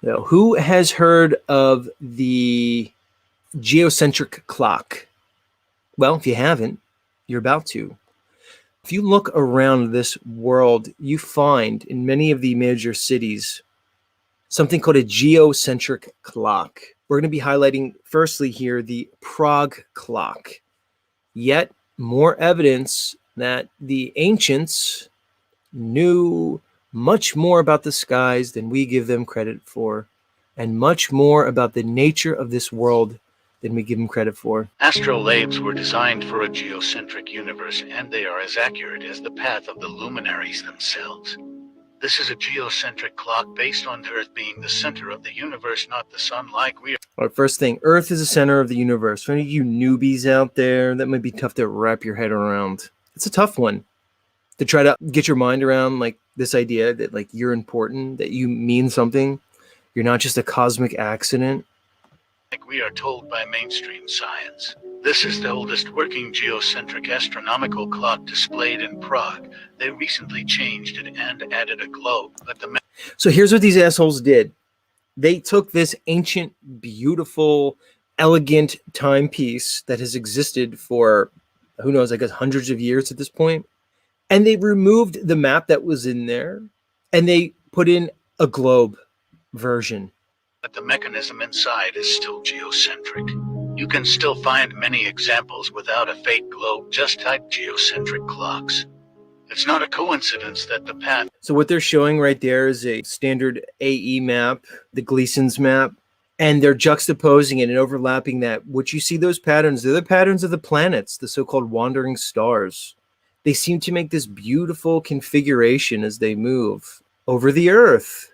Now, who has heard of the geocentric clock? Well, if you haven't, you're about to. If you look around this world, you find in many of the major cities something called a geocentric clock. We're going to be highlighting, firstly, here the Prague clock. Yet more evidence that the ancients knew much more about the skies than we give them credit for, and much more about the nature of this world than we give them credit for. Astrolabes were designed for a geocentric universe, and they are as accurate as the path of the luminaries themselves. This is a geocentric clock based on the Earth being the center of the universe, not the sun like we are. All right, first thing, Earth is the center of the universe. For any of you newbies out there, that might be tough to wrap your head around. It's a tough one to try to get your mind around, like this idea that like you're important, that you mean something. You're not just a cosmic accident. Like we are told by mainstream science. This is the oldest working geocentric astronomical clock displayed in Prague. They recently changed it and added a globe, but the So here's what these assholes did. They took this ancient, beautiful, elegant timepiece that has existed for, who knows, I guess hundreds of years at this point, and they removed the map that was in there, and they put in a globe version. But the mechanism inside is still geocentric. You can still find many examples without a fake globe. Just type geocentric clocks. It's not a coincidence that the path. So what they're showing right there is a standard AE map, the Gleason's map, and they're juxtaposing it and overlapping that. What you see, those patterns, they're the patterns of the planets, the so-called wandering stars. They seem to make this beautiful configuration as they move over the Earth.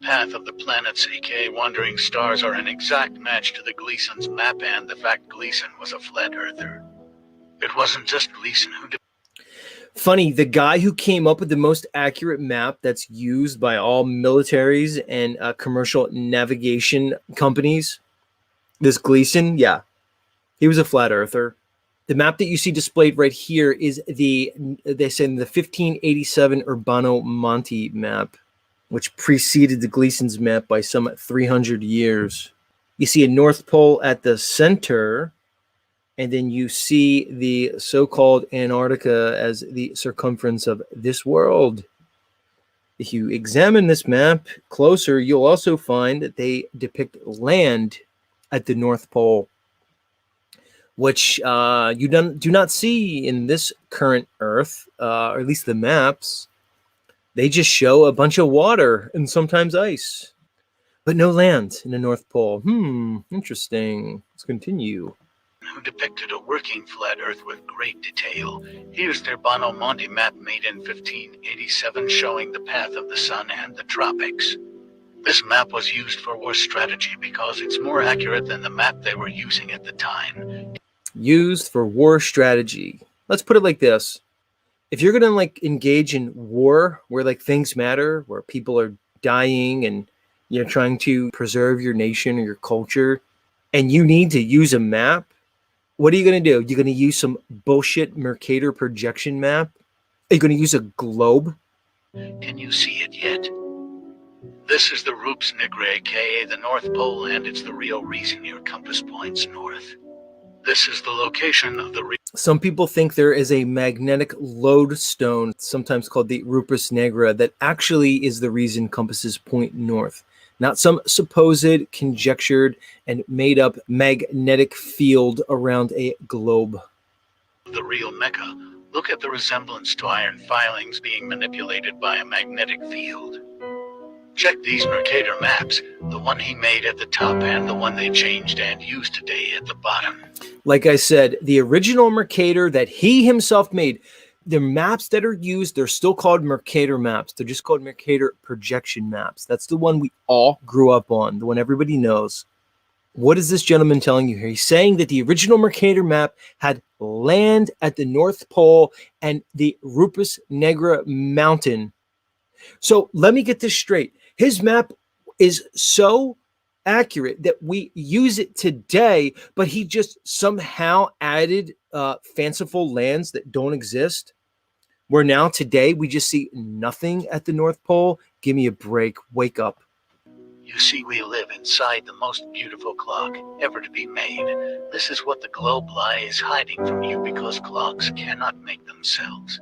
Path of the planets, aka wandering stars, are an exact match to the Gleason's map and the fact Gleason was a flat earther. It wasn't just Gleason who did. Funny, the guy who came up with the most accurate map that's used by all militaries and commercial navigation companies, this Gleason, yeah, he was a flat earther. The map that you see displayed right here is they say the 1587 Urbano Monti map, which preceded the Gleason's map by some 300 years. You see a North Pole at the center, and then you see the so-called Antarctica as the circumference of this world. If you examine this map closer, you'll also find that they depict land at the North Pole, which you do not see in this current Earth, or at least the maps. They just show a bunch of water and sometimes ice, but no land in the North Pole. Interesting. Let's continue. Who depicted a working flat Earth with great detail. Here's their Urbano Monti map made in 1587 showing the path of the sun and the tropics. This map was used for war strategy because it's more accurate than the map they were using at the time. Used for war strategy. Let's put it like this. If you're gonna like engage in war where like things matter, where people are dying and you're trying to preserve your nation or your culture, and you need to use a map, what are you gonna do? You're gonna use some bullshit Mercator projection map? Are you gonna use a globe? Can you see it yet? This is the Rups Nigra, aka the North Pole, and it's the real reason your compass points north. This is the location of the Some people think there is a magnetic lodestone, sometimes called the Rupus Negra, that actually is the reason compasses point north. Not some supposed, conjectured, and made-up magnetic field around a globe. The real Mecca. Look at the resemblance to iron filings being manipulated by a magnetic field. Check these Mercator maps, the one he made at the top and the one they changed and used today at the bottom. Like I said, the original Mercator that he himself made, the maps that are used, they're still called Mercator maps. They're just called Mercator projection maps. That's the one we all grew up on, the one everybody knows. What is this gentleman telling you here? He's saying that the original Mercator map had land at the North Pole and the Rupus Negra mountain. So let me get this straight. His map is so accurate that we use it today, but he just somehow added fanciful lands that don't exist, where now today we just see nothing at the North Pole. Give me a break. Wake up. You see, we live inside the most beautiful clock ever to be made. This is what the globe lie is hiding from you because clocks cannot make themselves.